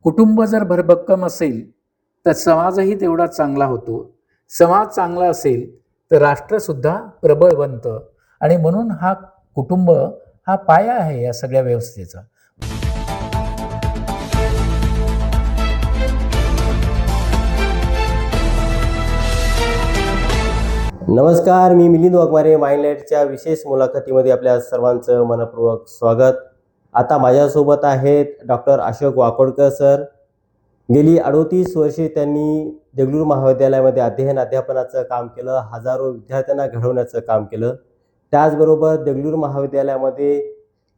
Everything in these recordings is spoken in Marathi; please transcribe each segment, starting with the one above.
कुटुंब जर भरभक्कम असेल तर समाजही तेवढा चांगला होतो. समाज चांगला असेल तर राष्ट्रसुद्धा प्रबळ बनतं आणि म्हणून हा कुटुंब हा पाया आहे या सगळ्या व्यवस्थेचा. नमस्कार, मी मिलिंद वाघमारे. माइंडलाईटच्या विशेष मुलाखतीमध्ये आपल्या सर्वांचं मनपूर्वक स्वागत. आता माझ्यासोबत आहेत डॉक्टर अशोक वाकोडकर सर. गेली 38 वर्षे त्यांनी देगलूर महाविद्यालयामध्ये अध्यापनाचं काम केलं. हजारो विद्यार्थ्यांना घडवण्याचं काम केलं. त्याचबरोबर देगलूर महाविद्यालयामध्ये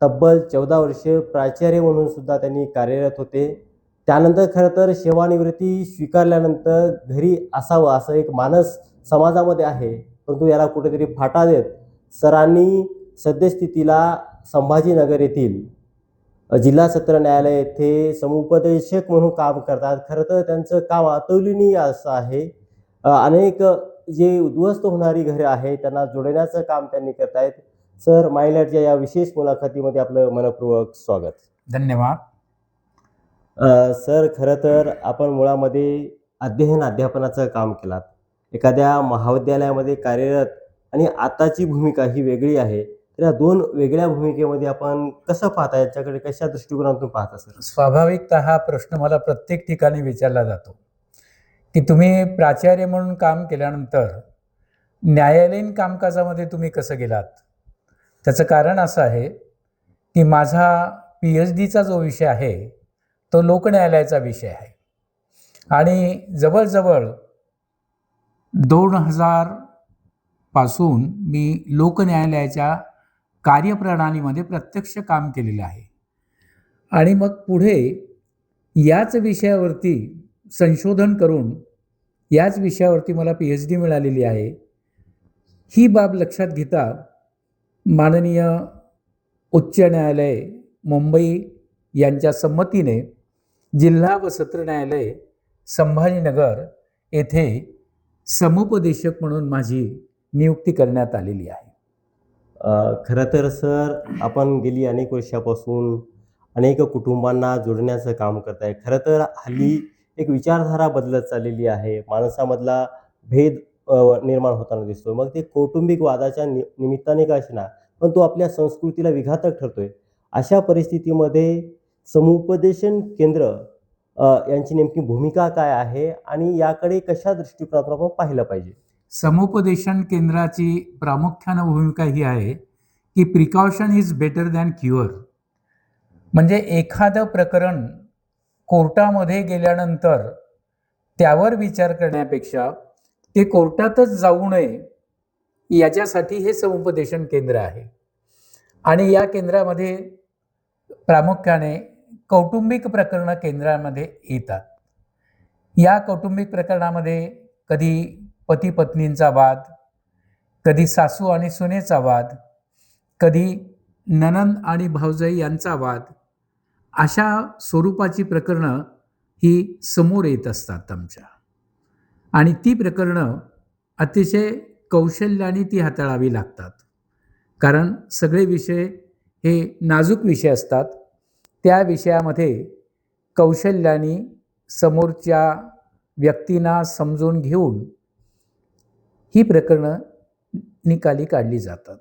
तब्बल 14 वर्षे प्राचार्य म्हणून सुद्धा त्यांनी कार्यरत होते. त्यानंतर खरं तर सेवानिवृत्ती स्वीकारल्यानंतर घरी असावं असं एक मानस समाजामध्ये आहे, परंतु याला कुठेतरी फाटा देत सरांनी सद्यस्थितीला संभाजीनगर येथील जिल्हा सत्र न्यायालय येथे समुपदेशक म्हणून काम करतात. खरं तर त्यांचं काम अतुलनीय असं आहे. अनेक जे उद्ध्वस्त होणारी घरे आहेत त्यांना जोडण्याचं काम त्यांनी करत आहेत. सर, माइंडलाईटच्या या विशेष मुलाखतीमध्ये आपलं मनपूर्वक स्वागत. धन्यवाद. सर, खरं तर आपण मुळामध्ये अध्यापनाचं काम केलात. एखाद्या महाविद्यालयामध्ये कार्यरत आणि आताची भूमिका ही वेगळी आहे. तर या दोन वेगळ्या भूमिकेमध्ये आपण कसं पाहता, याच्याकडे कशा दृष्टिकोनातून पाहता सर? स्वाभाविकतः हा प्रश्न मला प्रत्येक ठिकाणी विचारला जातो की तुम्ही प्राचार्य म्हणून काम केल्यानंतर न्यायालयीन कामकाजामध्ये तुम्ही कसं गेलात. त्याचं कारण असं आहे की माझा PhDचा जो विषय आहे तो लोकन्यायालयाचा विषय आहे आणि जवळजवळ 2000 पासून मी लोकन्यायालयाच्या कार्यप्रणालीमध्ये प्रत्यक्ष काम केलेलं आहे आणि मग पुढे याच विषयावरती संशोधन करून याच विषयावरती मला PhD मिळालेली आहे. ही बाब लक्षात घेता माननीय उच्च न्यायालय मुंबई यांच्या संमतीने जिल्हा व सत्र न्यायालय संभाजीनगर येथे समुपदेशक म्हणून माझी नियुक्ती करण्यात आलेली आहे. खरं तर सर, आपण गेली अनेक वर्षापासून अनेक कुटुंबांना जोडण्याचं काम करताय. खरं तर हल्ली एक विचारधारा बदलत चाललेली आहे. माणसामधला भेद निर्माण होताना दिसतो. मग ते कौटुंबिक वादाच्या निमित्ताने का असेना, पण तो आपल्या संस्कृतीला विघातक ठरतोय. अशा परिस्थितीमध्ये समुपदेशन केंद्र यांची नेमकी भूमिका काय आहे आणि याकडे कशा दृष्टिकोनातून आपण पाहिलं पाहिजे? समुपदेशन केंद्राची प्रामुख्यानं भूमिका ही आहे की precaution is better than cure. म्हणजे एखादं प्रकरण कोर्टामध्ये गेल्यानंतर त्यावर विचार करण्यापेक्षा ते कोर्टातच जाऊ नये याच्यासाठी हे समुपदेशन केंद्र आहे. आणि या केंद्रामध्ये प्रामुख्याने कौटुंबिक प्रकरणं केंद्रामध्ये येतात. या कौटुंबिक प्रकरणामध्ये कधी पती पत्नींचा वाद, कधी सासू आणि सुनेचा वाद, कधी नणंद आणि भावजाई यांचा वाद, अशा स्वरूपाची प्रकरणं ही समोर येत असतात आमच्या. आणि ती प्रकरणं अतिशय कौशल्याने ती हाताळावी लागतात, कारण सगळे विषय हे नाजूक विषय असतात. त्या विषयामध्ये कौशल्याने समोरच्या व्यक्तींना समजून घेऊन ही प्रकरणं निकाली काढली जातात.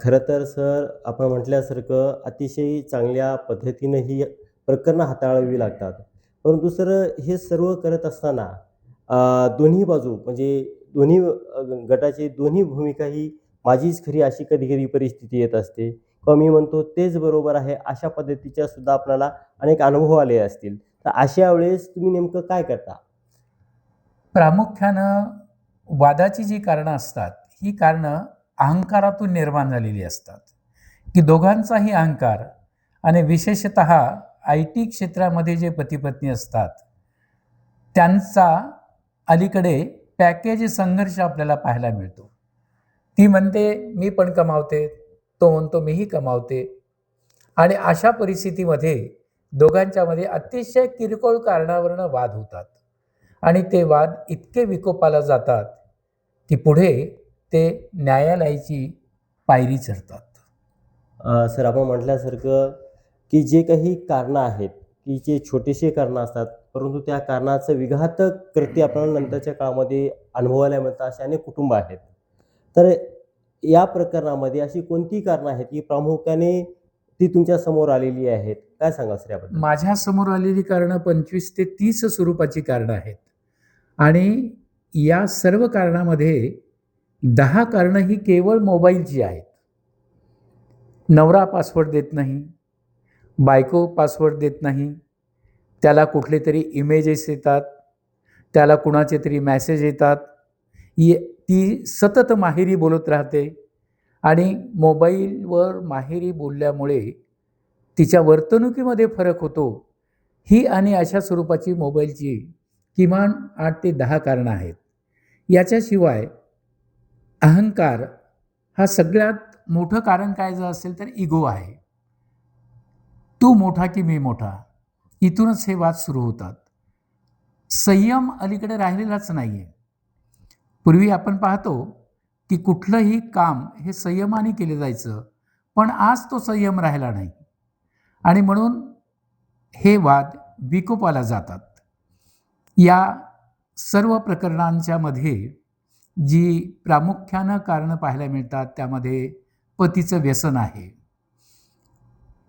खरं तर सर, आपण म्हटल्यासारखं अतिशय चांगल्या पद्धतीनं ही प्रकरणं हाताळावी लागतात. परंतु सर, हे सर्व करत असताना दोन्ही बाजू म्हणजे दोन्ही गटाची दोन्ही भूमिका ही माझीच खरी अशी कधी कधी परिस्थिती येत असते. किंवा मी म्हणतो तेच बरोबर आहे, अशा पद्धतीच्या सुद्धा आपल्याला अनेक अनुभव आले असतील. तर अशा वेळेस तुम्ही नेमकं काय करता? प्रामुख्यानं वादाची जी कारणं असतात ही कारणं अहंकारातून निर्माण झालेली असतात की दोघांचाही अहंकार, आणि विशेषतः IT क्षेत्रामध्ये जे पतीपत्नी असतात त्यांचा अलीकडे पॅकेज संघर्ष आपल्याला पाहायला मिळतो. ती म्हणते मी पण कमावते, तो म्हणतो मीही कमावते, आणि अशा परिस्थितीमध्ये दोघांच्यामध्ये अतिशय किरकोळ कारणावरून वाद होतात आणि ते वाद इतके विकोपाला जातात की पुढे ते न्यायालयाची पायरी चढतात. सर, आपण म्हटल्यासारखं की जे काही कारणं आहेत की जे छोटेसे कारणं असतात, परंतु त्या कारणाचं विघातक कृत्य आपल्याला नंतरच्या काळामध्ये अनुभवायला मिळतात, असे अनेक कुटुंब आहेत. तर या प्रकरणामध्ये अशी कोणती कारणं आहेत, की प्रामुख्याने ती तुमच्या समोर आलेली आहेत? काय सांगाल सर याबद्दल? माझ्या समोर आलेली कारणं 25 ते 30 स्वरूपाची कारणं आहेत आणि या सर्व कारणामध्ये 10 कारणं ही केवळ मोबाईलची आहेत. नवरा पासवर्ड देत नाही, बायको पासवर्ड देत नाही, त्याला कुठले तरी इमेजेस येतात, त्याला कुणाचे तरी मेसेज येतात, ती सतत माहेरी बोलत राहते आणि मोबाईलवर माहेरी बोलल्यामुळे तिच्या वर्तणुकीमध्ये फरक होतो. ही आणि अशा स्वरूपाची मोबाईलची किमान 8 ते 10 कारणं आहेत. याच्याशिवाय अहंकार हा सगळ्यात मोठं कारण काय जर असेल तर इगो आहे. तू मोठा की मी मोठा, इथूनच हे वाद सुरू होतात. संयम अलीकडे राहिलेलाच नाही आहे. पूर्वी आपण पाहतो की कुठलंही काम हे संयमाने केलं जायचं, पण आज तो संयम राहिला नाही आणि म्हणून हे वाद विकोपाला जातात. या सर्व प्रकरणांच्या मध्ये जी प्रामुख्यानं कारणं पाहायला मिळतात, त्यामध्ये पतीचं व्यसन आहे,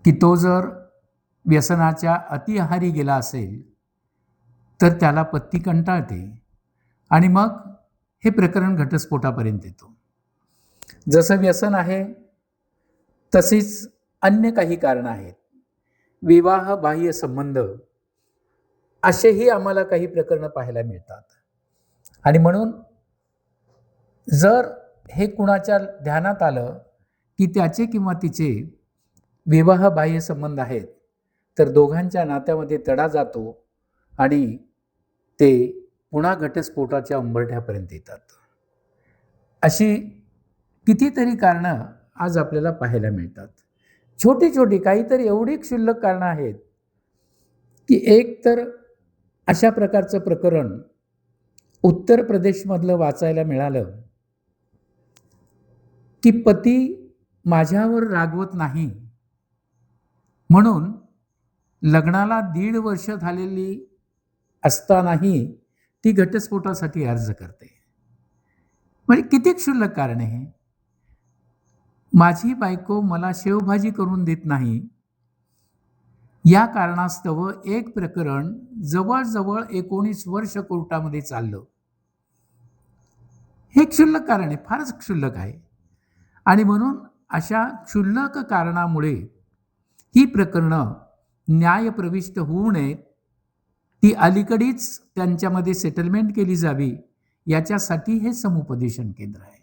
की तो जर व्यसनाच्या अतिआहारी गेला असेल तर त्याला पत्नी कंटाळते आणि मग हे प्रकरण घटस्फोटापर्यंत येतो. जसं व्यसन आहे तशीच अन्य काही कारणं आहेत. विवाह बाह्य संबंध असेही आम्हाला काही प्रकरणं पाहायला मिळतात आणि म्हणून जर हे कुणाच्या ध्यानात आलं की त्याचे किंवा तिचे विवाह बाह्य संबंध आहेत, तर दोघांच्या नात्यामध्ये तडा जातो आणि ते पुन्हा घटस्फोटाच्या उंबरठ्यापर्यंत येतात. अशी कितीतरी कारणं आज आपल्याला पाहायला मिळतात. छोटी छोटी काहीतरी एवढी क्षुल्लक कारणं आहेत की एक तर अशा प्रकारचं प्रकरण उत्तर प्रदेशमधलं वाचायला मिळालं की पती माझ्यावर रागवत नाही म्हणून लग्नाला 1.5 वर्ष झालेली असतानाही ती घटस्फोटासाठी अर्ज करते. म्हणजे किती क्षुल्लक कारण आहे. माझी बायको मला शेवभाजी करून देत नाही, या कारणास्तव एक प्रकरण जवळजवळ 19 वर्ष कोर्टामध्ये चाललं. हे क्षुल्लक कारण आहे, फारच क्षुल्लक आहे आणि म्हणून अशा क्षुल्लक कारणामुळे ही प्रकरणं न्यायप्रविष्ट होऊ नयेत, ती अलीकडीच त्यांच्यामध्ये सेटलमेंट केली जावी, याच्यासाठी हे समुपदेशन केंद्र आहे.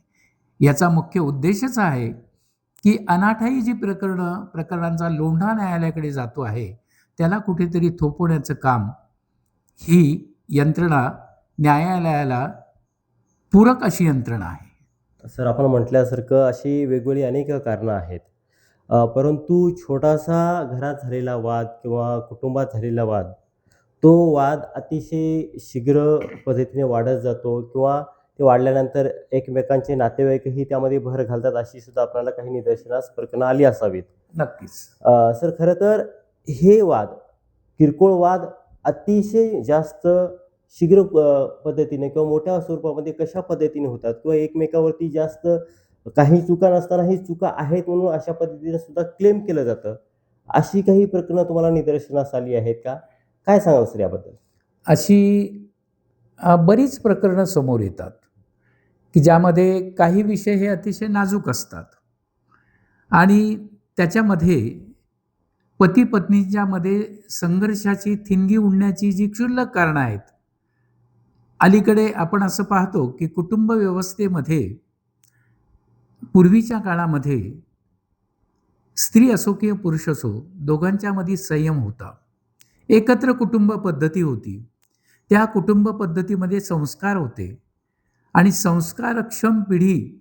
याचा मुख्य उद्देशच आहे की अनाठाई जी प्रकरणांचा लोंढा न्यायालयाकडे जातो आहे, त्याला कुठेतरी थोपवण्याचं काम ही यंत्रणा न्यायालयाला पूरक अशी यंत्रणा आहे. सर, आपण म्हटल्यासारखं अशी वेगवेगळी अनेक कारणं आहेत. परंतु छोटासा घरात झालेला वाद किंवा कुटुंबात झालेला वाद, तो वाद अतिशय शीघ्र पद्धतीने वाढत जातो किंवा ते वाढल्यानंतर एकमेकांचे नातेवाईकही त्यामध्ये भर घालतात, अशी सुद्धा आपल्याला काही निदर्शनास प्रकरणं आली असावीत. नक्कीच. सर, खरं तर हे वाद, किरकोळ वाद अतिशय जास्त शीघ्र पद्धतीने किंवा मोठ्या स्वरूपामध्ये कशा पद्धतीने होतात किंवा एकमेकावरती जास्त काही चुका नसतानाही चुका आहेत म्हणून अशा पद्धतीने सुद्धा क्लेम केलं जातं. अशी काही प्रकरणं तुम्हाला निदर्शनास आली आहेत का? काय सांगाल सर याबद्दल? अशी बरीच प्रकरणं समोर येतात की ज्यामध्ये काही विषय हे अतिशय नाजूक असतात आणि त्याच्यामध्ये पती पत्नीच्यामध्ये संघर्षाची ठिणगी उडण्याची जी क्षुल्लक कारणं आहेत. अलीकडे आपण असं पाहतो की कुटुंब व्यवस्थेमध्ये पूर्वीच्या काळामध्ये स्त्री असो किंवा पुरुष असो, दोघांच्यामध्ये संयम होता. एकत्र कुटुंब पद्धती होती. त्या कुटुंब पद्धतीमध्ये संस्कार होते आणि संस्कारक्षम पिढी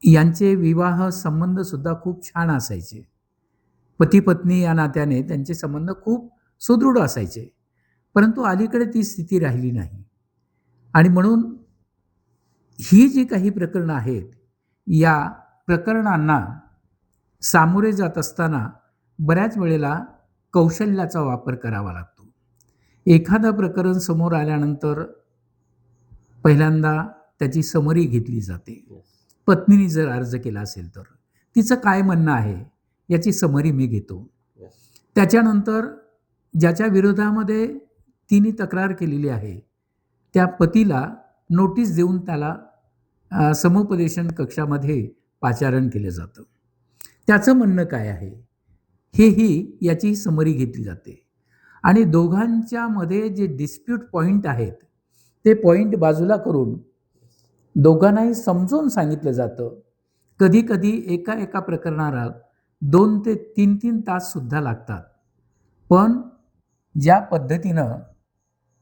यांचे विवाह संबंधसुद्धा खूप छान असायचे. पती पत्नी या नात्याने त्यांचे संबंध खूप सुदृढ असायचे. परंतु अलीकडे ती स्थिती राहिली नाही आणि म्हणून ही जी काही प्रकरणं आहेत, या प्रकरणांना सामोरे जात असताना बऱ्याच वेळेला कौशल्याचा वापर करावा लागतो. एखादं प्रकरण समोर आल्यानंतर पहिल्यांदा त्याची समरी घेतली जाते. पत्नीने जर अर्ज केला असेल तर तिचं काय म्हणणं आहे याची समरी मी घेतो. त्याच्यानंतर ज्याच्या विरोधामध्ये तिने तक्रार केलेली आहे त्या पतीला नोटीस देऊन त्याला समुपदेशन कक्षामध्ये पाचारण केलं जातं. त्याचं म्हणणं काय आहे हेही याची समरी घेतली जाते आणि दोघांच्या मध्ये जे डिस्प्यूट पॉईंट आहेत ते पॉईंट बाजूला करून दोघांनाही समजून सांगितलं जातं. कधी कधी एका प्रकरणाला 2 ते 3 तास सुद्धा लागतात. पण ज्या पद्धतीनं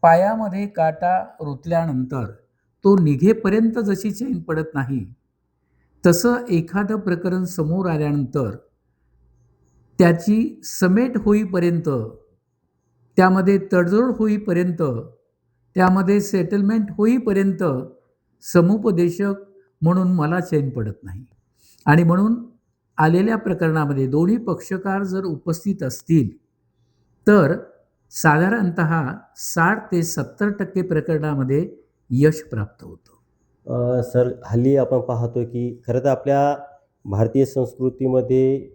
पायामध्ये काटा रुतल्यानंतर तो निघेपर्यंत जशी चैन पडत नाही तसं एखादं प्रकरण समोर आल्यानंतर त्याची समेट होईपर्यंत, त्यामध्ये तडजोड होईपर्यंत, त्यामध्ये सेटलमेंट होईपर्यंत समुपदेशक म्हणून मला चैन पडत नाही. आणि म्हणून आलेल्या प्रकरणामध्ये दोन्ही पक्षकार जर उपस्थित असतील तर साधारणतः 60 ते 70% प्रकरणामध्ये यश प्राप्त होतं. सर, हल्ली आपण पाहतो की खरं तर आपल्या भारतीय संस्कृतीमध्ये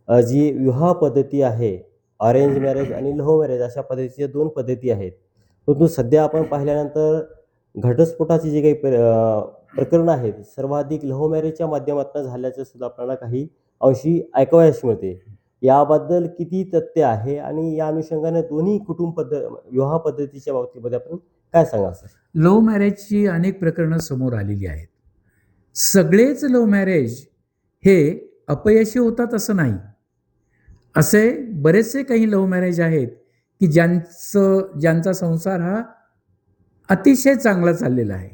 जी विवाह पद्धती आहे, अरेंज मॅरेज आणि लव्ह मॅरेज अशा पद्धतीच्या 2 पद्धती आहेत. परंतु सध्या आपण पाहिल्यानंतर घटस्फोटाची जी काही प्रकरणं आहेत सर्वाधिक लव्ह मॅरेजच्या माध्यमातून झाल्याचं सुद्धा आपल्याला काही अंशी ऐकावयास मिळते. याबद्दल किती तथ्य आहे आणि या अनुषंगाने दोन्ही विवाह पद्धतीच्या बाबतीमध्ये आपण काय सांगाल सर? लव्ह मॅरेजची अनेक प्रकरणं समोर आलेली आहेत. सगळेच लव्ह मॅरेज हे अपयशी होतात असं नाही. असे बरेचसे काही लव्ह मॅरेज आहेत की ज्यांचा संसार हा अतिशय चांगला चाललेला आहे,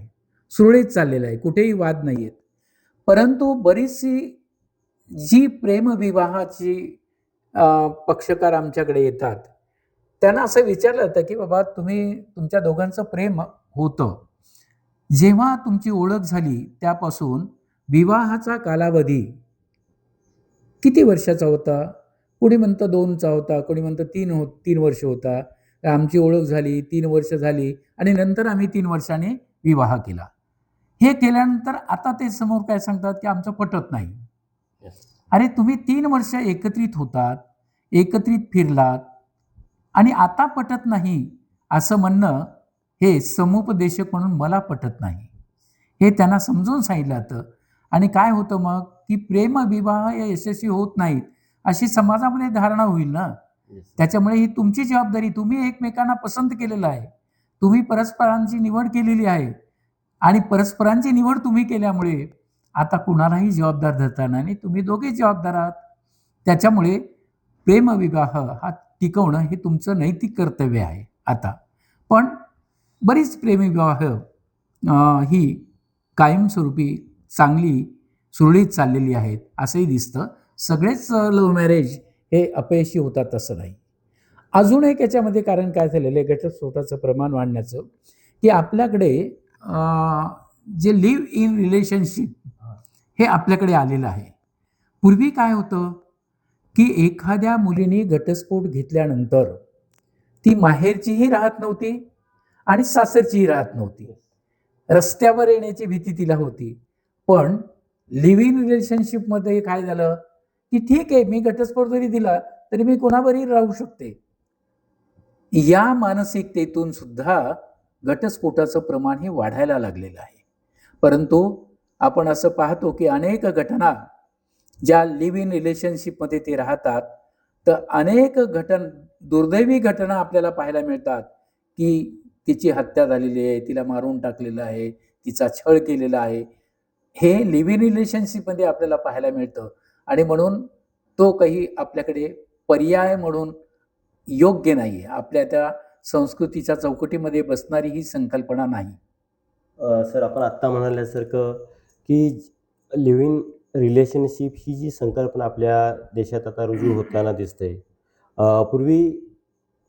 सुरळीत चाललेला आहे, कुठेही वाद नाही आहेत. परंतु बरीचशी जी प्रेमविवाहाची पक्षकार आमच्याकडे येतात त्यांना असं विचारलं जातं की बाबा तुमच्या दोघांचं प्रेम होतं, जेव्हा तुमची ओळख झाली त्यापासून विवाहाचा कालावधी किती वर्षाचा होता? कोणी म्हणतं 2चा होता, कोणी म्हणतं 3 वर्ष होता. आमची ओळख झाली, 3 वर्ष झाली आणि नंतर आम्ही 3 वर्षांनी विवाह केला. हे केल्यानंतर आता ते समोर काय सांगतात की आमचं पटत नाही. अरे तुम्ही 3 वर्ष एकत्रित होतात, एकत्रित फिरलात आणि आता पटत नाही असं म्हणणं हे समुपदेशक म्हणून मला पटत नाही. हे त्यांना समजून सांगितलं जातं. आणि काय होतं मग की प्रेमविवाह हे यशस्वी होत नाहीत अशी समाजामध्ये धारणा होईल ना. त्याच्यामुळे ही तुमची जबाबदारी. तुम्ही एकमेकांना पसंत केलेलं आहे, तुम्ही परस्परांची निवड केलेली आहे आणि परस्परांची निवड तुम्ही केल्यामुळे आता कुणालाही जबाबदार धरता नाही, तुम्ही दोघे जबाबदार आहात. त्याच्यामुळे प्रेमविवाह हा टिकवणं हे तुमचं नैतिक कर्तव्य आहे. आता पण बरीच प्रेमविवाह ही कायमस्वरूपी चांगली सुरळीत चाललेली आहेत असंही दिसतं. सगळेच लव्ह मॅरेज हे अपयशी होतात असं नाही. अजून एक याच्यामध्ये कारण काय झालेलं आहे घटस्फोटाचं प्रमाण वाढण्याचं की आपल्याकडे जे लिव्ह इन रिलेशनशिप हे आपल्याकडे आलेलं आहे. पूर्वी काय होतं की एखाद्या मुलीने घटस्फोट घेतल्यानंतर ती माहेरचीही राहत नव्हती आणि सासरचीही राहत नव्हती. रस्त्यावर येण्याची भीती तिला होती. पण लिव्ह इन रिलेशनशिपमध्ये काय झालं की ठीक आहे, मी घटस्फोट जरी दिला तरी मी कोणावरही राहू शकते. या मानसिकतेतून सुद्धा घटस्फोटाचं प्रमाण हे वाढायला लागलेलं आहे. परंतु आपण असं पाहतो की अनेक घटना ज्या लिव्ह इन रिलेशनशिपमध्ये ते राहतात तर अनेक दुर्दैवी घटना आपल्याला पाहायला मिळतात की तिची हत्या झालेली आहे, तिला मारून टाकलेलं आहे, तिचा छळ केलेला आहे. हे लिव्ह इन रिलेशनशिपमध्ये आपल्याला पाहायला मिळतं आणि म्हणून तो काही आपल्याकडे पर्याय म्हणून योग्य नाही आहे. आपल्या त्या संस्कृतीच्या चौकटीमध्ये बसणारी ही संकल्पना नाही. सर, आपण आत्ता म्हणाल्यासारखं की लिव्ह इन रिलेशनशिप ही जी संकल्पना आपल्या देशात आता रुजू होताना दिसते. पूर्वी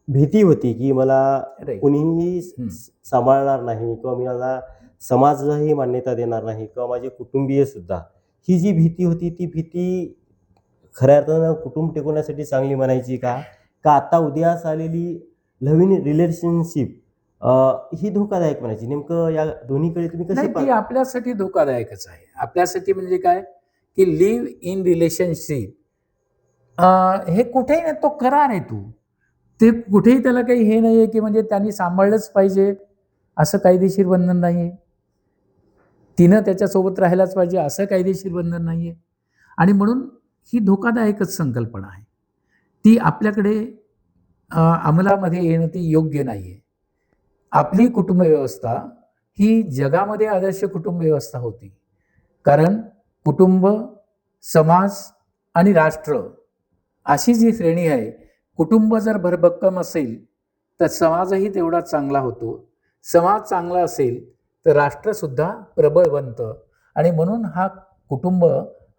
भीती होती की मला कुणीही सांभाळणार नाही किंवा मला समाजही मान्यता देणार नाही किंवा माझे कुटुंबीय सुद्धा. ही जी भीती होती ती भीती खऱ्या अर्थानं कुटुंब टिकवण्यासाठी चांगली म्हणायची का का आता उदयास आलेली नवीन रिलेशनशिप ही धोकादायक म्हणायची? नेमकं या दोन्हीकडे तुम्ही कसे नाही, ती पाहता? आपल्यासाठी धोकादायकच आहे. आपल्यासाठी म्हणजे काय, की लिव्ह इन रिलेशनशिप हे कुठेही नाही, तो करार आहे तू. ते कुठेही त्याला काही हे नाहीये, की म्हणजे त्यांनी सांभाळलंच पाहिजे, असं कायदेशीर बंधन नाहीये. तिनं त्याच्यासोबत राहायलाच पाहिजे, असं कायदेशीर बंधन नाहीये. आणि म्हणून ही धोकादायकच संकल्पना आहे. ती आपल्याकडे अंमलामध्ये येणं ती योग्य नाहीये. आपली कुटुंब व्यवस्था ही जगामध्ये आदर्श कुटुंब व्यवस्था होती. कारण कुटुंब, समाज आणि राष्ट्र अशी जी श्रेणी आहे, कुटुंब जर भरभक्कम असेल तर समाजही तेवढा चांगला होतो. समाज चांगला असेल तर राष्ट्रसुद्धा प्रबळ बनतं. आणि म्हणून हा कुटुंब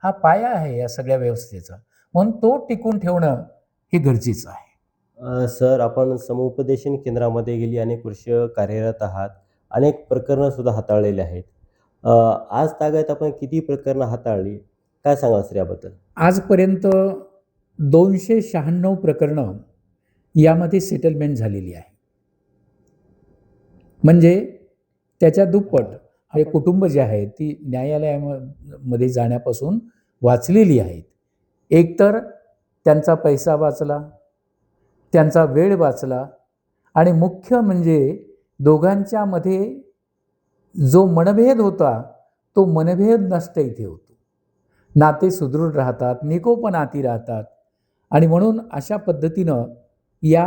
हा पाया आहे या सगळ्या व्यवस्थेचा. म्हणून तो टिकून ठेवणं हे गरजेचं आहे. सर, आपण समुपदेशन केंद्रामध्ये गेली अनेक वर्ष कार्यरत आहात. अनेक प्रकरणं सुद्धा हाताळलेली आहेत. आज तागायत आपण किती प्रकरणं हाताळली? काय सांगाल सर याबद्दल? आजपर्यंत 296 प्रकरणं यामध्ये सेटलमेंट झालेली आहे. म्हणजे त्याच्या दुप्पट हे कुटुंब जे आहे ती न्यायालयामध्ये जाण्यापासून वाचलेली आहेत. एकतर त्यांचा पैसा वाचला, त्यांचा वेळ वाचला आणि मुख्य म्हणजे दोघांच्यामध्ये जो मनभेद होता तो मनभेद नष्ट इथे होतो. नाते सुदृढ राहतात, निकोपनाती राहतात. आणि म्हणून अशा पद्धतीनं या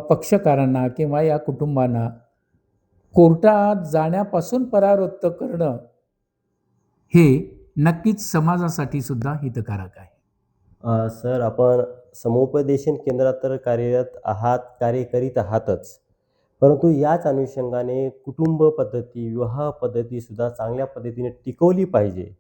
पक्षकारांना किंवा या कुटुंबांना कोर्टात जाण्यापासून परावृत्त करणं हे नक्कीच समाजासाठी सुद्धा हितकारक आहे. सर, आपण समुपदेशन केंद्रात तर कार्यरत आहात, कार्य करीत आहातच. परंतु याच अनुषंगाने कुटुंब पद्धती, विवाह पद्धतीसुद्धा चांगल्या पद्धतीने टिकवली पाहिजे.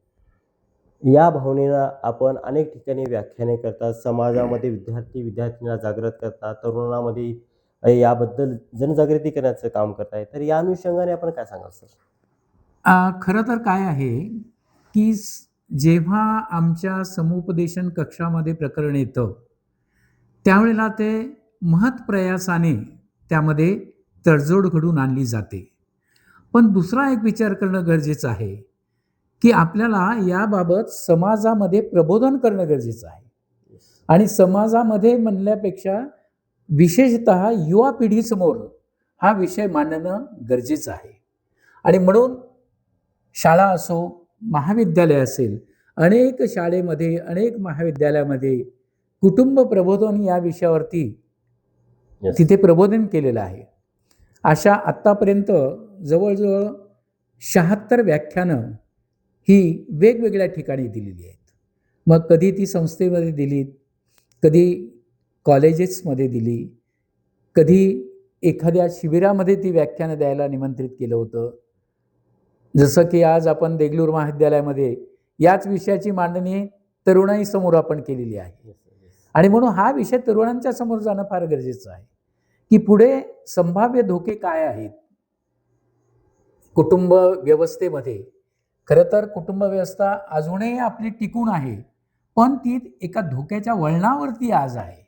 या भावनेला आपण अनेक ठिकाणी व्याख्याने करतात. समाजामध्ये विद्यार्थ्यांना जागृत करतात. तरुणांमध्ये याबद्दल जनजागृती करण्याचं काम करताय. तर या अनुषंगाने आपण काय सांगाल सर? खरं तर काय आहे, की जेव्हा आमच्या समुपदेशन कक्षामध्ये प्रकरण येतं, त्यावेळेला ते महत्प्रयासाने त्यामध्ये तडजोड घडून आणली जाते. पण दुसरा एक विचार करणं गरजेचं आहे, की आपल्याला याबाबत समाजामध्ये प्रबोधन करणं गरजेचं आहे. आणि समाजामध्ये म्हणल्यापेक्षा विशेषतः युवा पिढीसमोर हा विषय मांडणं गरजेचं आहे. आणि म्हणून शाळा असो, महाविद्यालय असेल, अनेक शाळेमध्ये, अनेक महाविद्यालयामध्ये कुटुंब प्रबोधन या विषयावरती Yes. तिथे प्रबोधन केलेलं आहे. अशा आत्तापर्यंत जवळजवळ 76 व्याख्यानं ही वेगवेगळ्या ठिकाणी दिलेली आहेत. मग कधी ती संस्थेमध्ये दिलीत, कधी कॉलेजेसमध्ये दिली, कधी एखाद्या शिबिरामध्ये ती व्याख्यानं द्यायला निमंत्रित केलं होतं. जसं की आज आपण देगलूर महाविद्यालयामध्ये याच विषयाची मांडणी तरुणाईसमोर आपण केलेली आहे. आणि म्हणून हा विषय तरुणांच्या समोर जाणं फार गरजेचं आहे, की पुढे संभाव्य धोके काय आहेत कुटुंब व्यवस्थेमध्ये. खरं तर कुटुंब व्यवस्था अजूनही आपली टिकून आहे, पण ती एका धोक्याच्या वळणावरती आज आहे.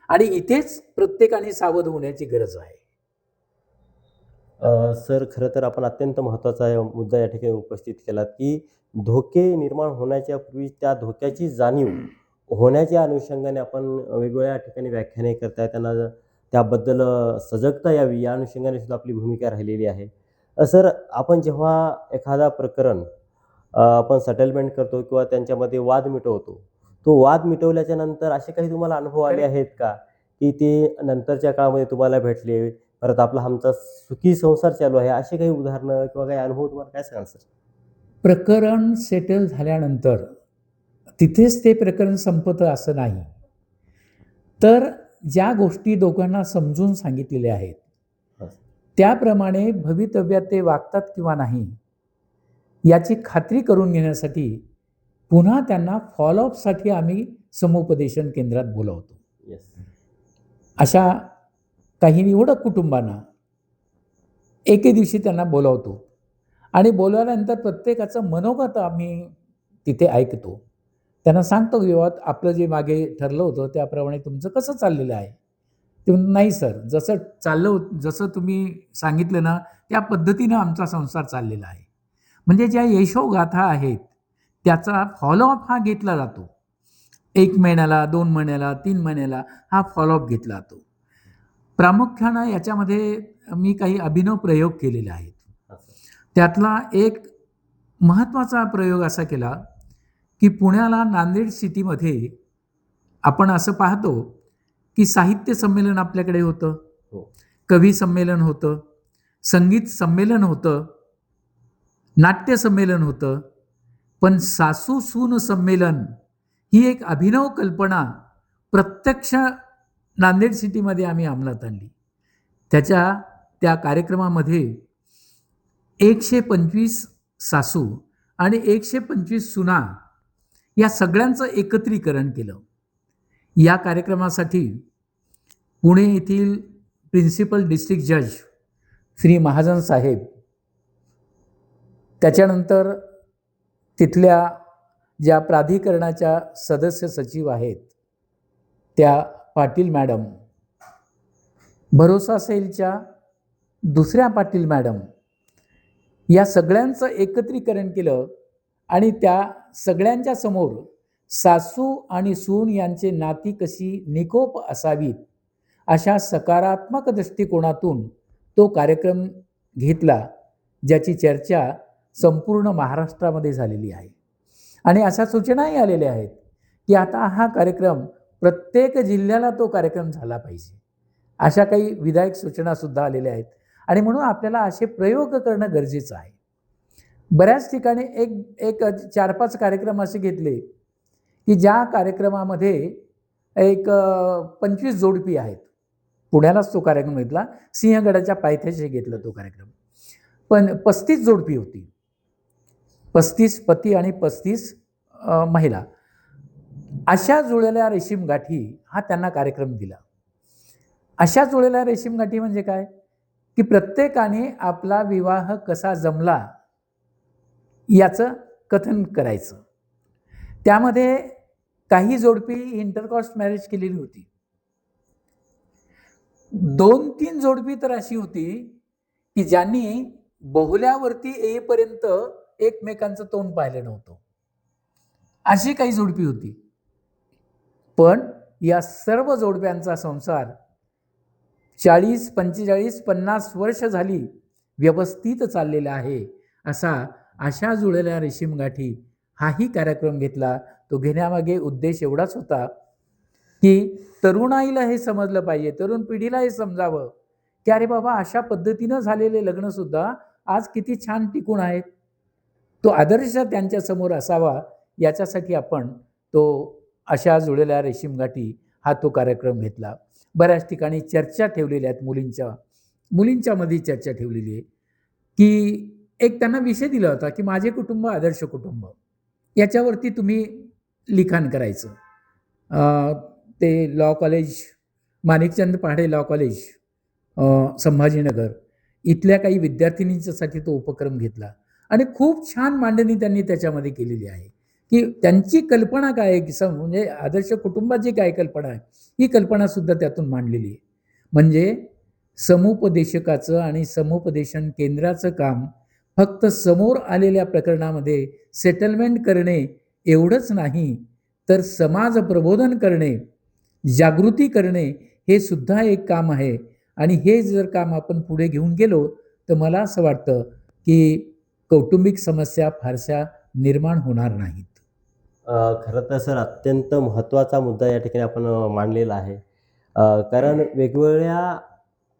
आणि इथेच प्रत्येकाने सावध होण्याची गरज आहे. सर, खरं तर आपण अत्यंत महत्त्वाचा मुद्दा या ठिकाणी उपस्थित केलात, की धोके निर्माण होण्याच्या पूर्वी त्या धोक्याची जाणीव होण्याच्या अनुषंगाने आपण वेगवेगळ्या ठिकाणी व्याख्याने करताय. त्यांना त्याबद्दल सजगता यावी या अनुषंगाने सुद्धा आपली भूमिका राहिलेली आहे. सर, आपण जेव्हा एखादा प्रकरण आपण सेटलमेंट करतो किंवा त्यांच्यामध्ये वाद मिटवतो, तो वाद मिटवल्याच्या नंतर असे काही तुम्हाला अनुभव आले आहेत का, की ते नंतरच्या काळामध्ये तुम्हाला भेटले, परत आमचा सुखी संसार चालू आहे, अशी काही उदाहरणं किंवा काही अनुभव तुम्हाला काय सांगाल सर? प्रकरण सेटल झाल्यानंतर तिथेच ते प्रकरण संपतं असं नाही. तर ज्या गोष्टी दोघांना समजून सांगितलेल्या आहेत त्याप्रमाणे भवितव्यात ते वागतात किंवा नाही याची खात्री करून घेण्यासाठी पुन्हा त्यांना फॉलोअपसाठी आम्ही समुपदेशन केंद्रात बोलावतो. येस. अशा काही निवडक कुटुंबांना एके दिवशी त्यांना बोलावतो आणि बोलावल्यानंतर प्रत्येकाचं मनोगत आम्ही तिथे ऐकतो. त्यांना सांगतो विवाद आपलं जे मागे ठरलं होतं त्याप्रमाणे तुमचं कसं चाललेलं आहे. ते म्हणतात, नाही सर, जसं जसं तुम्ही सांगितलं ना त्या पद्धतीनं आमचा संसार चाललेला आहे. म्हणजे ज्या यशोगाथा आहेत त्याचा फॉलोअप हा घेतला जातो. 1 महिन्याला, 2 महिन्याला, 3 महिन्याला हा फॉलोअप घेतला जातो. प्रामुख्यानं याच्यामध्ये मी काही अभिनव प्रयोग केलेले आहेत. त्यातला एक महत्त्वाचा प्रयोग असा केला, की पुण्याला नांदेड सिटीमध्ये आपण असं पाहतो, की साहित्य संमेलन आपल्याकडे होतं, हो. कवी संमेलन होतं, संगीत संमेलन होतं, नाट्य संमेलन होतं. पण सासू-सून संमेलन ही एक अभिनव कल्पना प्रत्यक्ष नांदेड सिटीमध्ये आम्ही अंमलात आणली. त्या कार्यक्रमामध्ये 125 सासू आणि 125 सुना या सगळ्यांचं एकत्रीकरण केलं. या कार्यक्रमासाठी पुणे येथील प्रिन्सिपल डिस्ट्रिक्ट जज श्री महाजन साहेब, त्याच्यानंतर तिथल्या ज्या प्राधिकरणाच्या सदस्य सचिव आहेत त्या पाटील मॅडम, भरोसा सेलच्या दुसऱ्या पाटील मॅडम, या सगळ्यांचं एकत्रीकरण केलं आणि त्या सगळ्यांच्या समोर सासू आणि सून यांचे नाती कशी निकोप असावीत अशा सकारात्मक दृष्टिकोनातून तो कार्यक्रम घेतला, ज्याची चर्चा संपूर्ण महाराष्ट्रामध्ये झालेली आहे. आणि अशा सूचनाही आलेल्या आहेत की आता हा कार्यक्रम प्रत्येक जिल्ह्याला तो कार्यक्रम झाला पाहिजे. अशा काही विधायक सूचनासुद्धा आलेल्या आहेत. आणि म्हणून आपल्याला असे प्रयोग करणं गरजेचं आहे. बऱ्याच ठिकाणी एक 4-5 कार्यक्रम असे घेतले की ज्या कार्यक्रमामध्ये एक 25 जोडपी आहेत. पुण्यालाच तो कार्यक्रम घेतला, सिंहगडाच्या पायथ्याशी घेतला तो कार्यक्रम. पण 35 जोडपी होती, 35 पती आणि 35 महिला. अशा जुळलेल्या रेशीम गाठी हा त्यांना कार्यक्रम दिला. अशा जुळलेल्या रेशीम गाठी म्हणजे काय की प्रत्येकाने आपला विवाह कसा जमला याचं कथन करायचं. त्यामध्ये काही जोडपी इंटरकॉस्ट मॅरेज केलेली होती, 2-3 जोडपी तर अशी होती की ज्यांनी बहुल्यावरती येईपर्यंत एकमेकांचं तोंड पाहिलं नव्हतं. अशी काही जोडपी होती. पण या सर्व जोडप्यांचा संसार 40, 45, 50 वर्ष झाली व्यवस्थित चाललेला आहे. अशा जुळलेल्या रेशीम गाठी हाही कार्यक्रम घेतला. तो घेण्यामागे उद्देश एवढाच होता की तरुणाईला हे समजलं पाहिजे, तरुण पिढीला हे समजावं की अरे बाबा, अशा पद्धतीनं झालेले लग्नसुद्धा आज किती छान टिकून आहेत. तो आदर्श त्यांच्यासमोर असावा याच्यासाठी आपण तो अशा जुळलेल्या रेशीम गाठी हा तो कार्यक्रम घेतला. बऱ्याच ठिकाणी चर्चा ठेवलेल्या आहेत, मुलींच्यामध्ये चर्चा ठेवलेली आहे की एक त्यांना विषय दिला होता की माझे कुटुंब आदर्श कुटुंब, याच्यावरती तुम्ही लिखाण करायचं. ते law college, Manikchand Pahade law college, Sambhajinagar इथल्या काही विद्यार्थिनींच्यासाठी तो उपक्रम घेतला आणि खूप छान मांडणी त्यांनी त्याच्यामध्ये केलेली आहे की त्यांची कल्पना काय आहे, म्हणजे आदर्श कुटुंबाची काय कल्पना आहे, ही कल्पनासुद्धा त्यातून मांडलेली आहे. म्हणजे समुपदेशकाचं आणि समुपदेशन केंद्राचं काम फक्त समोर आलेल्या प्रकरणामध्ये सेटलमेंट करणे एवढंच नाही, तर समाज प्रबोधन करणे, जागृती करणे हे सुद्धा एक काम आहे. आणि हे जर काम आपण पुढे घेऊन गेलो तर मला असं वाटतं की कौटुंबिक समस्या फारशा निर्माण होणार नाहीत. खरं तर सर अत्यंत महत्त्वाचा मुद्दा या ठिकाणी आपण मांडलेला आहे. कारण वेगवेगळ्या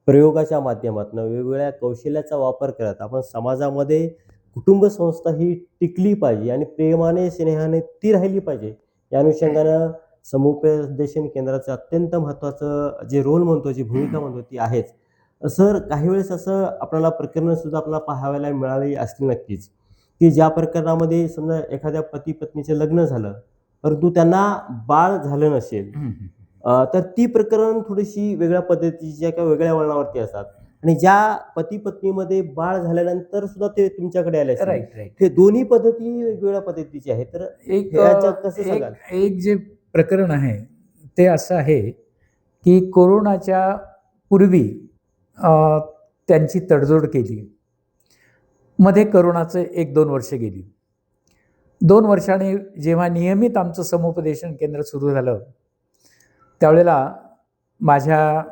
प्रयोगाच्या माध्यमातून वेगवेगळ्या कौशल्याचा वापर करत आपण समाजामध्ये कुटुंब संस्था ही टिकली पाहिजे आणि प्रेमाने स्नेहाने ती राहिली पाहिजे. या अनुषंगानं समुपदेशन केंद्राचं अत्यंत महत्त्वाचं जे रोल म्हणतो, जी भूमिका म्हणतो ती आहेच. सर काही वेळेस असं आपल्याला प्रकरणंसुद्धा आपल्याला पाहायला मिळाली असतील नक्कीच की ज्या प्रकरणामध्ये समजा एखाद्या पती पत्नीचं लग्न झालं परंतु त्यांना बाळ झालं नसेल, तर ती प्रकरण थोडीशी वेगळ्या पद्धतीच्या किंवा वेगळ्या वळणावरती असतात. आणि ज्या पती पत्नीमध्ये बाळ झाल्यानंतर सुद्धा ते तुमच्याकडे आले असतील. Right right. हे दोन्ही पद्धती वेगवेगळ्या पद्धतीचे आहेत. तर एक ह्याच्यात कसं सांगाल? एक जे प्रकरण आहे ते असं आहे की कोरोनाच्या पूर्वी अ, त्यांची तडजोड केली. मध्ये करोनाचं 1-2 वर्ष गेली. 2 वर्षांनी जेव्हा नियमित आमचं समुपदेशन केंद्र सुरू झालं, त्यावेळेला माझ्या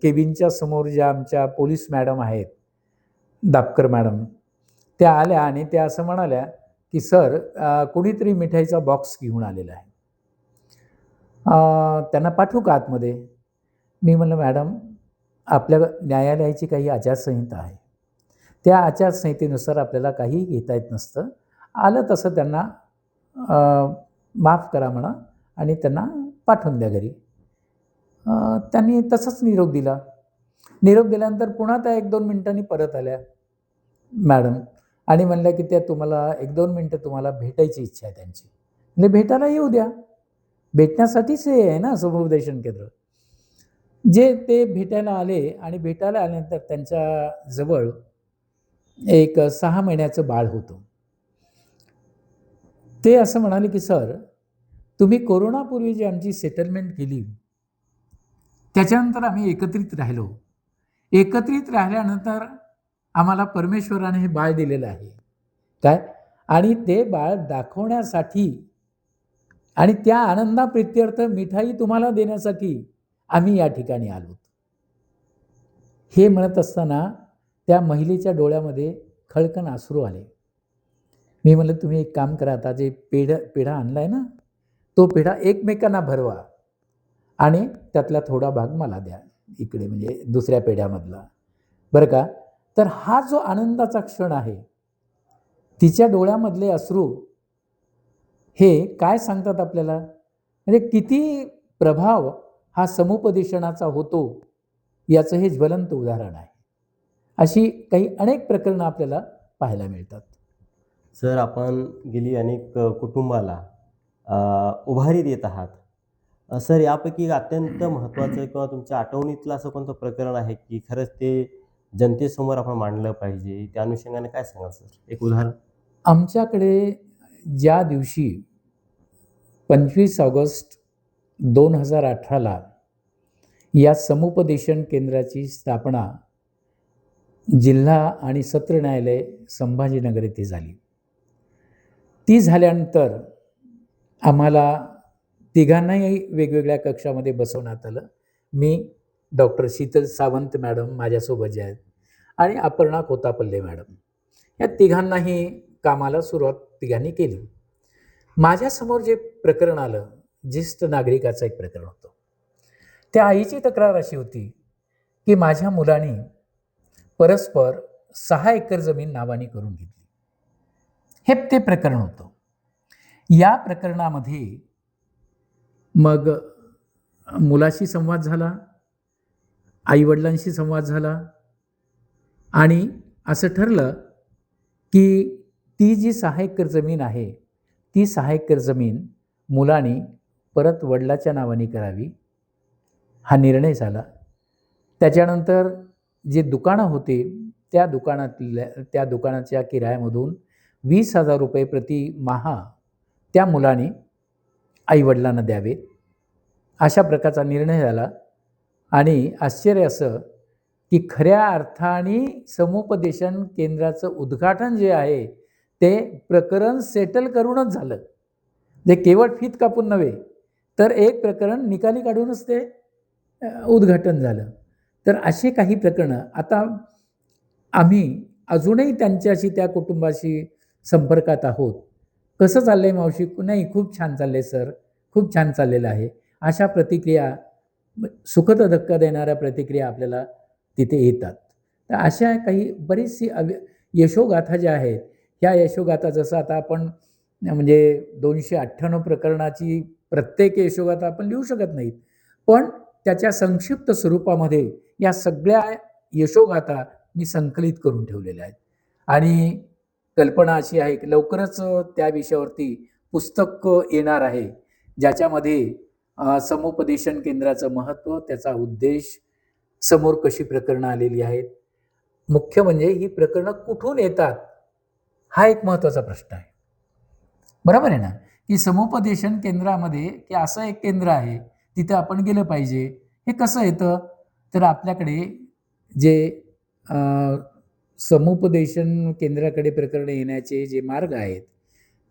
केबिनच्या समोर ज्या आमच्या पोलीस मॅडम आहेत, दापकर मॅडम, त्या आल्या आणि त्या असं म्हणाल्या की सर कोणीतरी मिठाईचा बॉक्स घेऊन आलेला आहे, त्यांना पाठवू का आतमध्ये? मी म्हणलं मॅडम, आपल्या न्यायालयाची काही आचारसंहिता आहे, त्या आचारसंहितेनुसार आपल्याला काही घेता येत नसतं. आलं तसं त्यांना माफ करा म्हणा आणि त्यांना पाठवून द्या घरी. त्यांनी तसंच निरोप दिला. निरोप दिल्यानंतर पुन्हा त्या 1-2 मिनिटांनी परत आल्या मॅडम आणि म्हणल्या की त्या तुम्हाला 1-2 मिनटं तुम्हाला भेटायची इच्छा आहे त्यांची. म्हणजे भेटायला येऊ द्या, भेटण्यासाठीच हे आहे ना समुपदेशन केंद्र. जे ते भेटायला आले आणि भेटायला आल्यानंतर त्यांच्या जवळ एक 6 महिन्याचं बाळ होतं. ते असं म्हणाले की सर, तुम्ही कोरोनापूर्वी जी आमची सेटलमेंट केली, त्याच्यानंतर आम्ही एकत्रित राहिलो. एकत्रित राहिल्यानंतर आम्हाला परमेश्वराने हे बाळ दिलेलं आहे. काय? आणि ते बाळ दाखवण्यासाठी आणि त्या आनंदाप्रित्यर्थ मिठाई तुम्हाला देण्यासाठी आम्ही या ठिकाणी आलो. हे म्हणत असताना त्या महिलेच्या डोळ्यामध्ये खळखळ अश्रू आले. मी म्हणलं तुम्ही एक काम करा, आता जे पेढा आणलाय ना, तो पेढा एकमेकांना भरवा आणि त्यातला थोडा भाग मला द्या इकडे, म्हणजे दुसऱ्या पेढ्यामधला, बरं का. तर हा जो आनंदाचा क्षण आहे, तिच्या डोळ्यामधले अश्रू हे काय सांगतात आपल्याला, म्हणजे किती प्रभाव हा समुपदेशनाचा होतो याचं हे ज्वलंत उदाहरण आहे. अशी काही अनेक प्रकरणं आपल्याला पाहायला मिळतात. सर, आपण गेली अनेक कुटुंबाला उभारी देत आहात. सर, यापैकी अत्यंत महत्त्वाचं किंवा तुमच्या आठवणीतलं असं कोणतं प्रकरण आहे की खरंच ते जनतेसमोर आपण मांडलं पाहिजे? त्या अनुषंगाने काय सांगाल सर? एक उदाहरण. आमच्याकडे ज्या दिवशी 25 ऑगस्ट 2018ला या समुपदेशन केंद्राची स्थापना जिल्हा आणि सत्र न्यायालय संभाजीनगर येथे झाली. ती झाल्यानंतर आम्हाला तिघांनाही वेगवेगळ्या कक्षामध्ये बसवण्यात आलं. मी, डॉक्टर शीतल सावंत मॅडम माझ्यासोबत जे आहेत आणि अपर्णा कोतापल्ले मॅडम, या तिघांनाही कामाला सुरुवात तिघांनी केली. माझ्यासमोर जे प्रकरण आलं, ज्येष्ठ नागरिकाचं एक प्रकरण होतं. त्या आईची तक्रार अशी होती की माझ्या मुलांनी परस्पर 6 एकर जमीन नावानी करून घेतली. हे ते प्रकरण होतं. या प्रकरणामध्ये मग मुलाशी संवाद झाला, आईवडिलांशी संवाद झाला आणि असं ठरलं की ती जी 6 एकर जमीन आहे, ती 6 एकर जमीन मुलांनी परत वडिलाच्या नावाने करावी, हा निर्णय झाला. त्याच्यानंतर जे दुकानं होते त्या दुकानाच्या किरायामधून 20,000 रुपये प्रति माह त्या मुलांनी आईवडिलांना द्यावे, अशा प्रकारचा निर्णय झाला. आणि आश्चर्य असं की खऱ्या अर्थाने समुपदेशन केंद्राचं उद्घाटन जे आहे ते प्रकरण सेटल करूनच झालं. जे केवळ फीत कापून नव्हे, तर एक प्रकरण निकाली काढूनच ते उद्घाटन झालं. तर असे काही प्रकरणं आता आम्ही अजूनही त्यांच्याशी, त्या कुटुंबाशी संपर्कात आहोत. कसं चाललं आहे मावशी? नाही, खूप छान चाललं आहे सर, खूप छान चाललेलं आहे. अशा प्रतिक्रिया, सुखद धक्का देणाऱ्या प्रतिक्रिया आपल्याला तिथे येतात. तर अशा काही बरीचशी यशोगाथा ज्या आहेत, ह्या यशोगाथा, जसं आता आपण म्हणजे 298 प्रकरणाची प्रत्येक यशोगाथा आपण लिहू शकत नाहीत, पण त्याच्या संक्षिप्त स्वरूपामध्ये या सगळ्या यशोगाथा मी संकलित करून ठेवलेल्या आहेत. आणि कल्पना अशी आहे की लवकरच त्या विषयावरती पुस्तक येणार आहे, ज्याच्यामध्ये समुपदेशन केंद्राचं महत्त्व, त्याचा उद्देश, समोर कशी प्रकरणं आलेली आहेत. मुख्य म्हणजे ही प्रकरणं कुठून येतात हा एक महत्त्वाचा प्रश्न आहे. बरोबर आहे ना, की समुपदेशन केंद्रामध्ये की असं एक केंद्र आहे, तिथं आपण गेलं पाहिजे. हे कसं येतं? तर आपल्याकडे जे अ, समुपदेशन केंद्राकडे प्रकरणं येण्याचे जे मार्ग आहेत,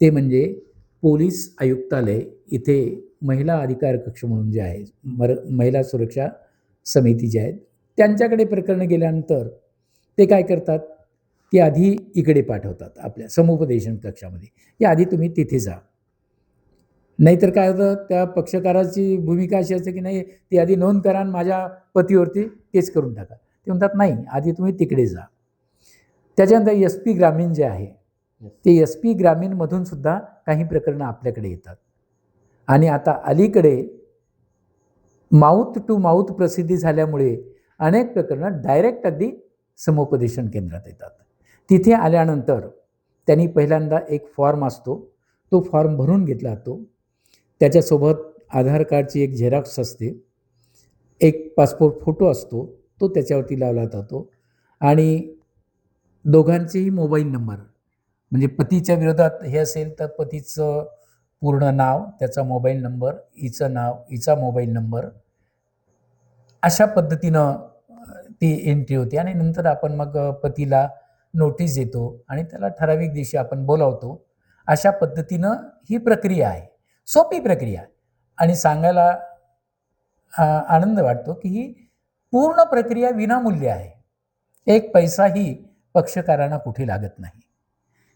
ते म्हणजे पोलीस आयुक्तालय इथे महिला अधिकार कक्ष म्हणून जे आहे, महिला सुरक्षा समिती जे आहेत, त्यांच्याकडे प्रकरणं गेल्यानंतर ते काय करतात, की आधी इकडे पाठवतात आपल्या समुपदेशन कक्षामध्ये, की आधी तुम्ही तिथे जा. नाहीतर काय होतं, त्या पक्षकाराची भूमिका अशी असते, की नाही ती आधी नोंद करा आणि माझ्या पतीवरती केस करून टाका. ते म्हणतात नाही, आधी तुम्ही तिकडे जा. त्याच्यानंतर SP ग्रामीण जे आहे, ते SP ग्रामीणमधून सुद्धा काही प्रकरणं आपल्याकडे येतात. आणि आता अलीकडे माउथ टू माउथ प्रसिद्धी झाल्यामुळे अनेक प्रकरणं डायरेक्ट अगदी समुपदेशन केंद्रात येतात. तिथे आल्यानंतर त्यांनी पहिल्यांदा एक फॉर्म असतो, तो फॉर्म भरून घेतला जातो. त्याच्यासोबत आधार कार्डची एक झेरॉक्स असते, एक पासपोर्ट फोटो असतो, तो त्याच्यावरती लावला जातो आणि दोघांचेही मोबाईल नंबर, म्हणजे पतीच्या विरोधात हे असेल तर पतीचं पूर्ण नाव, त्याचा मोबाईल नंबर, हिचं नाव, हिचा मोबाईल नंबर, अशा पद्धतीनं ती एंट्री होते आणि नंतर आपण मग पतीला नोटीस देतो आणि त्याला ठराविक दिवशी आपण बोलावतो. अशा पद्धतीनं ही प्रक्रिया आहे. सोपी प्रक्रिया आहे आणि सांगायला आनंद वाटतो, की ही पूर्ण प्रक्रिया विनामूल्य आहे. एक पैसाही पक्षकारांना कुठे लागत नाही.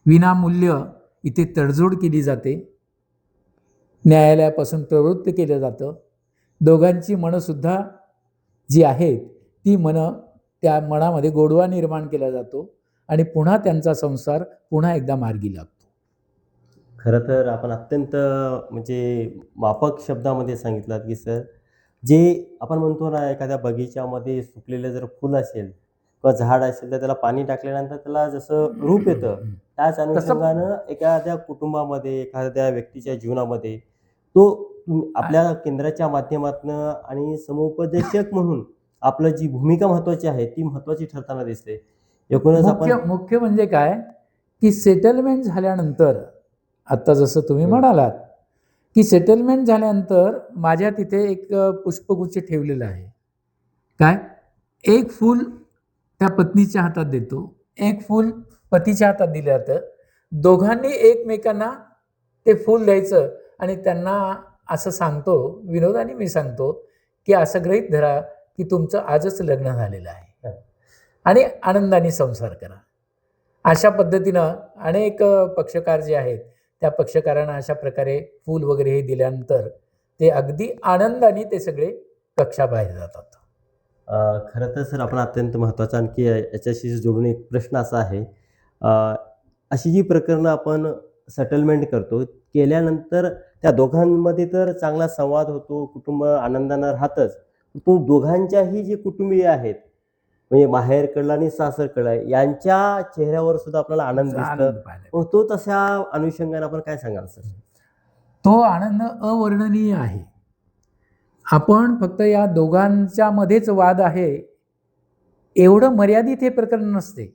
विनामूल्य इथे तडजोड केली जाते. न्यायालयापासून प्रवृत्त केलं जातं. दोघांची मनंसुद्धा जी आहेत ती मनं, त्या मनामध्ये गोडवा निर्माण केला जातो आणि पुन्हा त्यांचा संसार पुन्हा एकदा मार्गी लागतो. खरं तर आपण अत्यंत म्हणजे माफक शब्दामध्ये सांगितलात, की सर जे आपण म्हणतो ना, एखाद्या बगीच्यामध्ये सुकलेलं जर फुल असेल किंवा झाड असेल, तर त्याला पाणी टाकल्यानंतर त्याला जसं रूप येतं, त्याच अनुषंगानं एखाद्या कुटुंबामध्ये, एखाद्या व्यक्तीच्या जीवनामध्ये तो आपल्या केंद्राच्या माध्यमातनं आणि समुपदेशक म्हणून आपलं जी भूमिका महत्त्वाची आहे, ती महत्त्वाची ठरताना दिसते. एकूणच आपण मुख्य म्हणजे काय, की सेटलमेंट झाल्यानंतर, आत्ता जसं तुम्ही म्हणालात, की सेटलमेंट झाल्यानंतर माझ्या तिथे एक पुष्पगुच्छ ठेवलेला आहे. काय? एक फूल त्या पत्नीच्या हातात देतो, एक फूल पतीच्या हातात दिलं जातं. दोघांनी एकमेकांना ते फूल द्यायचं आणि त्यांना असं सांगतो, विनोदाने मी सांगतो, की असं गृहीत धरा, की तुमचं आजच लग्न झालेलं आहे आणि आनंदाने संसार करा. अशा पद्धतीनं अनेक पक्षकार जे आहेत, त्या पक्षकारांना अशा प्रकारे फूल वगैरे हे दिल्यानंतर ते अगदी आनंदाने ते सगळे कक्षाबाहेर जातात. खरं तर सर आपण अत्यंत महत्त्वाचा आणखी याच्याशी जोडून एक प्रश्न असा आहे, अ, अशी जी प्रकरणं आपण सेटलमेंट करतो, केल्यानंतर त्या दोघांमध्ये तर चांगला संवाद होतो, कुटुंब आनंदानं राहतंच. तो दोघांच्याही जे कुटुंबीय आहेत, म्हणजे माहेरकडला आणि सासरकडला यांच्या चेहऱ्यावर सुद्धा आपल्याला आनंद दिसतं. आनंद पाहायला. मग तो तशा अनुषंगाने आपण काय सांगाल सर? तो आनंद अवर्णनीय आहे. आपण फक्त या दोघांच्या मध्येच वाद आहे, एवढं मर्यादित हे प्रकरण नसते.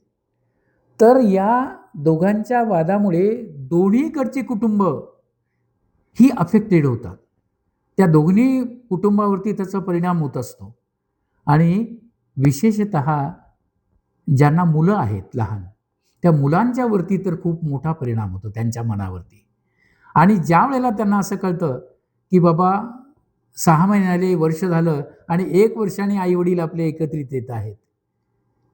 तर या दोघांच्या वादामुळे दोन्हीकडची कुटुंब ही अफेक्टेड होतात. त्या दोन्ही कुटुंबावरती त्याचा परिणाम होत असतो आणि विशेषतः ज्यांना मुलं आहेत लहान, त्या मुलांच्या वरती तर खूप मोठा परिणाम होतो त्यांच्या मनावरती. आणि ज्या वेळेला त्यांना असं कळतं, की बाबा 6 महिने झाले, वर्ष झालं आणि 1 वर्षाने आई-वडील आपले एकत्रित येत आहेत.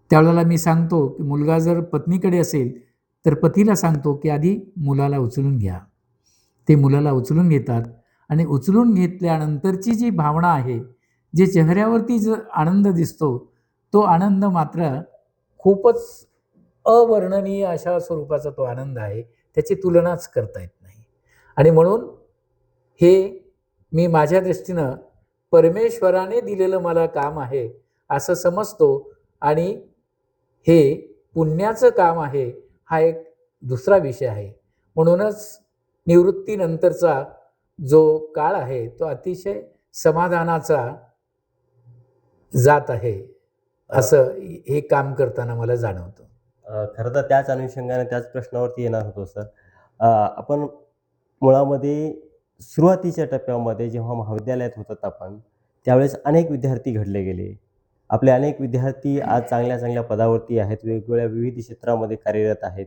त्यावेळेला मी सांगतो, की मुलगा जर पत्नीकडे असेल, तर पतीला सांगतो, की आधी मुलाला उचलून घ्या. ते मुलाला उचलून घेतात आणि उचलून घेतल्यानंतरची जी भावना आहे, जे चेहऱ्यावरती जो आनंद दिसतो, तो आनंद मात्र खूपच अवर्णनीय अशा स्वरूपाचा तो आनंद आहे. त्याची तुलनाच करता येत नाही. आणि म्हणून हे मी माझ्या दृष्टीनं परमेश्वराने दिलेलं मला काम आहे असं समजतो आणि हे पुण्याचं काम आहे हा एक दुसरा विषय आहे. म्हणूनच निवृत्तीनंतरचा जो काळ आहे तो अतिशय समाधानाचा जात आहे असं हे काम करताना मला जाणवतं. खरं तर त्याच अनुषंगाने त्याच प्रश्नावरती येणार होतो सर. आपण मुळामध्ये सुरुवातीच्या टप्प्यामध्ये जेव्हा महाविद्यालयात होतात आपण, त्यावेळेस अनेक विद्यार्थी घडले गेले. आपले अनेक विद्यार्थी आज चांगल्या-चांगल्या पदावरती आहेत, वेगवेगळ्या विविध क्षेत्रामध्ये कार्यरत आहेत.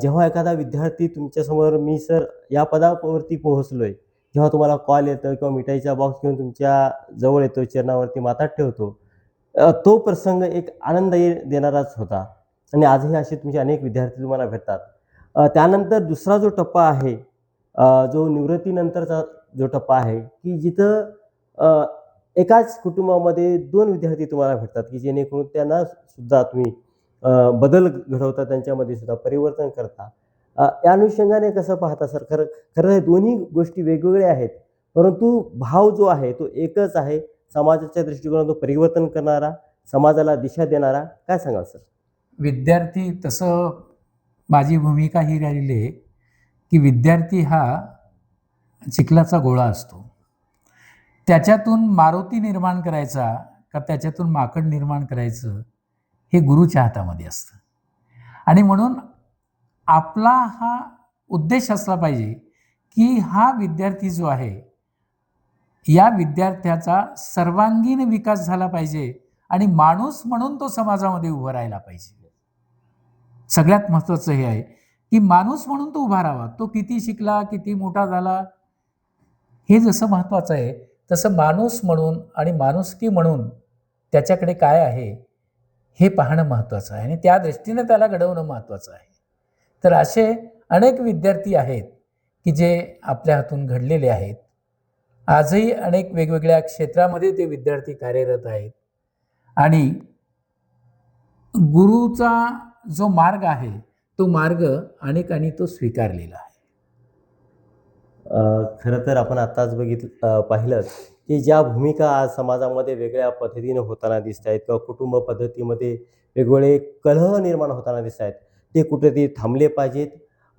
जेव्हा एखादा विद्यार्थी तुमच्यासमोर मी सर या पदावरती पोहोचलोय, जेव्हा तुम्हाला कॉल येतो किंवा मिठाईचा बॉक्स घेऊन तुमच्या जवळ येतो, चरणावरती माथा ठेवतो, तो प्रसंग एक आनंद देणाराच होता आणि आजही असे तुमचे अनेक विद्यार्थी तुम्हाला भेटतात. त्यानंतर दुसरा जो टप्पा आहे, जो निवृत्तीनंतरचा जो टप्पा आहे, की जिथं एकाच कुटुंबामध्ये 2 विद्यार्थी तुम्हाला भेटतात, की जेणेकरून त्यांना सुद्धा तुम्ही बदल घडवता, त्यांच्यामध्ये सुद्धा परिवर्तन करता. या अनुषंगाने कसं पाहता सर? खरं खरं हे दोन्ही गोष्टी वेगवेगळ्या आहेत, परंतु भाव जो आहे तो एकच आहे. समाजाच्या दृष्टिकोनातून परिवर्तन करणारा, समाजाला दिशा देणारा. काय सांगाल सर? विद्यार्थी तसं माझी भूमिका ही राहिली आहे, की विद्यार्थी हा चिखलाचा गोळा असतो. त्याच्यातून मारुती निर्माण करायचा का त्याच्यातून माकड निर्माण करायचं, हे गुरुच्या हातामध्ये असतं. आणि म्हणून आपला हा उद्देश असला पाहिजे, की हा विद्यार्थी जो आहे, या विद्यार्थ्याचा सर्वांगीण विकास झाला पाहिजे आणि माणूस म्हणून तो समाजामध्ये उभा राहिला पाहिजे. सगळ्यात महत्त्वाचं हे आहे, की माणूस म्हणून तो उभा राहावा. तो किती शिकला, किती मोठा झाला, हे जसं महत्त्वाचं आहे, तसं माणूस म्हणून आणि माणुसकी म्हणून त्याच्याकडे काय आहे, हे पाहणं महत्त्वाचं आहे आणि त्या दृष्टीनं त्याला घडवणं महत्त्वाचं आहे. तर असे अनेक विद्यार्थी आहेत, की जे आपल्या हातून घडलेले आहेत. आजही अनेक वेगवेगळ्या क्षेत्रामध्ये ते विद्यार्थी कार्यरत आहेत आणि गुरुचा जो मार्ग आहे, तो मार्ग अनेकांनी तो स्वीकारलेला आहे. खरं तर आपण आत्ताच पाहिलं, की ज्या भूमिका आज समाजामध्ये वेगळ्या पद्धतीनं होताना दिसत आहेत किंवा कुटुंब पद्धतीमध्ये वेगवेगळे कलह निर्माण होताना दिसत आहेत, ते कुठेतरी थांबले पाहिजेत.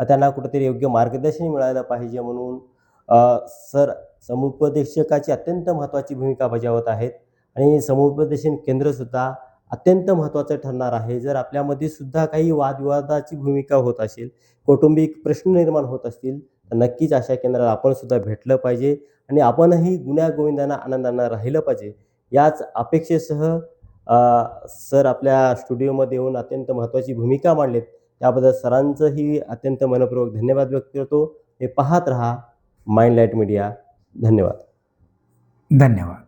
त्यांना कुठेतरी योग्य मार्गदर्शन मिळालं पाहिजे म्हणून सर समुपदेशकाची अत्यंत महत्त्वाची भूमिका बजावत आहेत आणि समुपदेशन केंद्रसुद्धा अत्यंत महत्त्वाचं ठरणार आहे. जर आपल्यामध्ये सुद्धा काही वादविवादाची भूमिका होत असेल, कौटुंबिक प्रश्न निर्माण होत असतील, तर नक्कीच अशा केंद्राला आपण सुद्धा भेटलं पाहिजे आणि आपणही गुण्यागोविंदानं आनंदानं राहिलं पाहिजे. याच अपेक्षेसह सर आपल्या स्टुडिओमध्ये येऊन अत्यंत महत्त्वाची भूमिका मांडलीत. त्याबद्दल सरांचंही अत्यंत मनःपूर्वक धन्यवाद व्यक्त करतो. हे पाहत रहा माइंडलाईट मीडिया. धन्यवाद. धन्यवाद.